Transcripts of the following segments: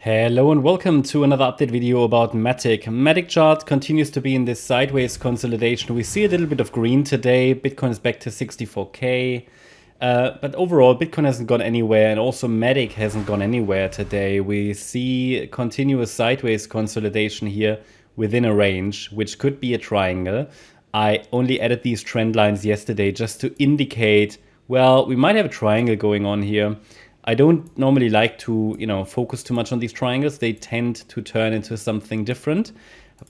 Hello and welcome to another update video about MATIC. MATIC chart continues to be in this sideways consolidation. We see a little bit of green today. Bitcoin is back to 64K. But overall, Bitcoin hasn't gone anywhere, and also MATIC hasn't gone anywhere today. We see continuous sideways consolidation here within a range, which could be a triangle. I only added these trend lines yesterday just to indicate, well, we might have a triangle going on here. I don't normally like to, focus too much on these triangles. They tend to turn into something different,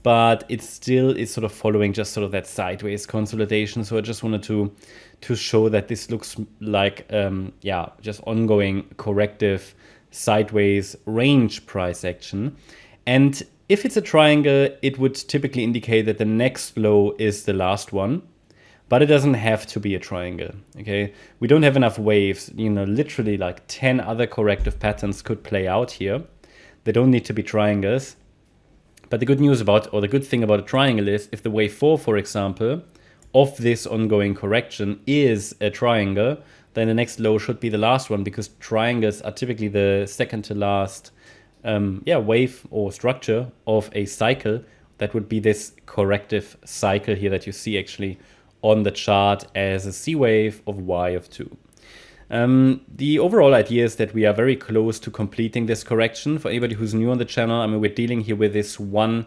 but it still is sort of following just sort of that sideways consolidation. So I just wanted to show that this looks like, just ongoing corrective sideways range price action. And if it's a triangle, it would typically indicate that the next low is the last one. But it doesn't have to be a triangle, okay? We don't have enough waves, literally like 10 other corrective patterns could play out here. They don't need to be triangles. But the good news about, or the good thing about a triangle is if the wave 4, for example, of this ongoing correction is a triangle, then the next low should be the last one, because triangles are typically the second to last wave or structure of a cycle. That would be this corrective cycle here that you see actually on the chart as a C wave of Y of 2. The overall idea is that we are very close to completing this correction. For anybody who's new on the channel, we're dealing here with this 1-2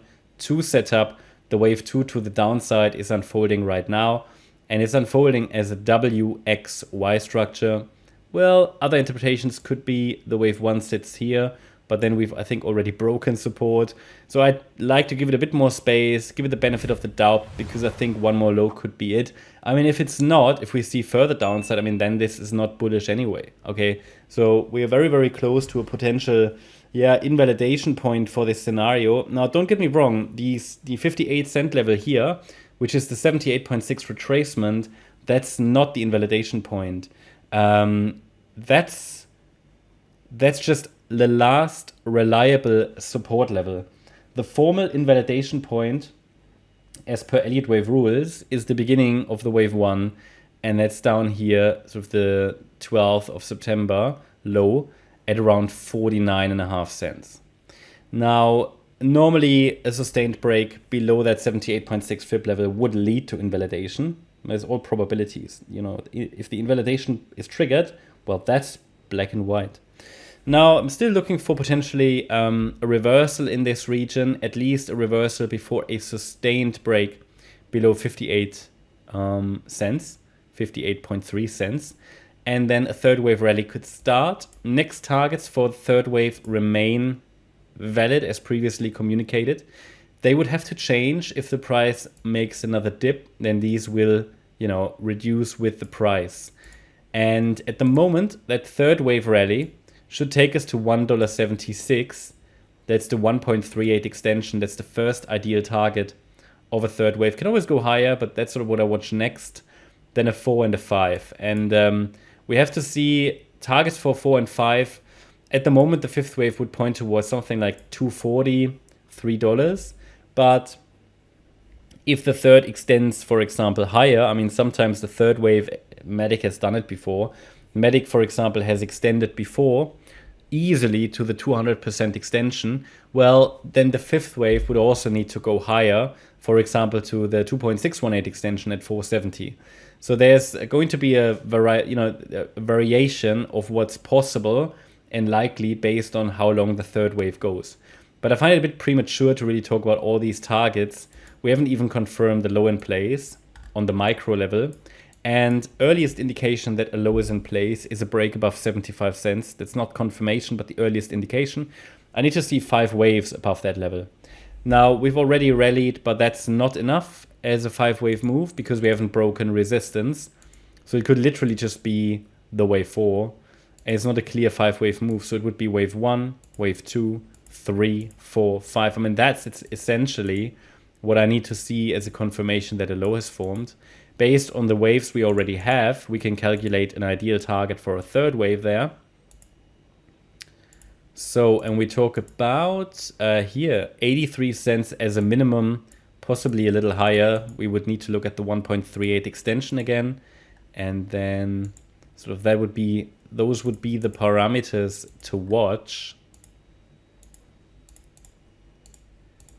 setup. The wave 2 to the downside is unfolding right now, and it's unfolding as a WXY structure. Well, other interpretations could be the wave 1 sits here, but then we've, I think, already broken support. So I'd like to give it a bit more space, give it the benefit of the doubt, because I think one more low could be it. If it's not, if we see further downside, then this is not bullish anyway, okay? So we are very, very close to a potential, invalidation point for this scenario. Now, don't get me wrong, the 58 cent level here, which is the 78.6 retracement, that's not the invalidation point. That's just the last reliable support level. The formal invalidation point, as per Elliott wave rules, is the beginning of the wave 1, and that's down here, sort of the 12th of September low at around 49.5 cents. Now, normally a sustained break below that 78.6 fib level would lead to invalidation. There's all probabilities. If the invalidation is triggered, well, that's black and white. Now, I'm still looking for potentially a reversal in this region, at least a reversal before a sustained break below 58 cents, 58.3 cents. And then a third wave rally could start. Next targets for the third wave remain valid as previously communicated. They would have to change if the price makes another dip, then these will, reduce with the price. And at the moment, that third wave rally should take us to $1.76. That's the 1.38 extension. That's the first ideal target of a third wave. Can always go higher, but that's sort of what I watch next. Then a 4 and a 5. And we have to see targets for 4 and 5. At the moment, the fifth wave would point towards something like $2.40, $3. But if the third extends, for example, higher, sometimes the third wave, MATIC has done it before. MATIC, for example, has extended before easily to the 200% extension. Well, then the fifth wave would also need to go higher, for example, to the 2.618 extension at 470. So there's going to be a variation of what's possible and likely based on how long the third wave goes. But I find it a bit premature to really talk about all these targets. We haven't even confirmed the low in place on the micro level. And earliest indication that a low is in place is a break above 75 cents. That's not confirmation, but the earliest indication. I need to see 5 waves above that level. Now, we've already rallied, but that's not enough as a 5-wave move because we haven't broken resistance. So it could literally just be the wave 4. And it's not a clear 5-wave move. So it would be wave 1, wave 2, 3, 4, 5. It's essentially what I need to see as a confirmation that a low has formed. Based on the waves we already have, we can calculate an ideal target for a third wave there. So, and we talk about here, 83 cents as a minimum, possibly a little higher. We would need to look at the 1.38 extension again. And then sort of those would be the parameters to watch.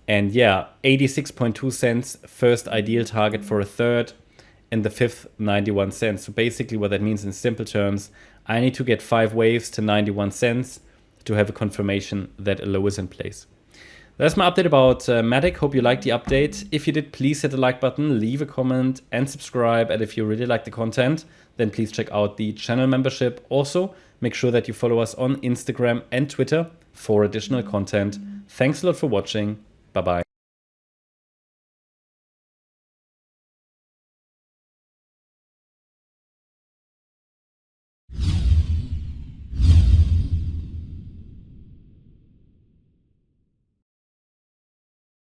And yeah, 86.2 cents, first ideal target for a third, and the fifth 91 cents. So basically what that means in simple terms, I need to get 5 waves to 91 cents to have a confirmation that a low is in place. That's my update about MATIC. Hope you liked the update. If you did, please hit the like button, leave a comment and subscribe. And if you really like the content, then please check out the channel membership. Also, make sure that you follow us on Instagram and Twitter for additional content. Thanks a lot for watching. Bye-bye.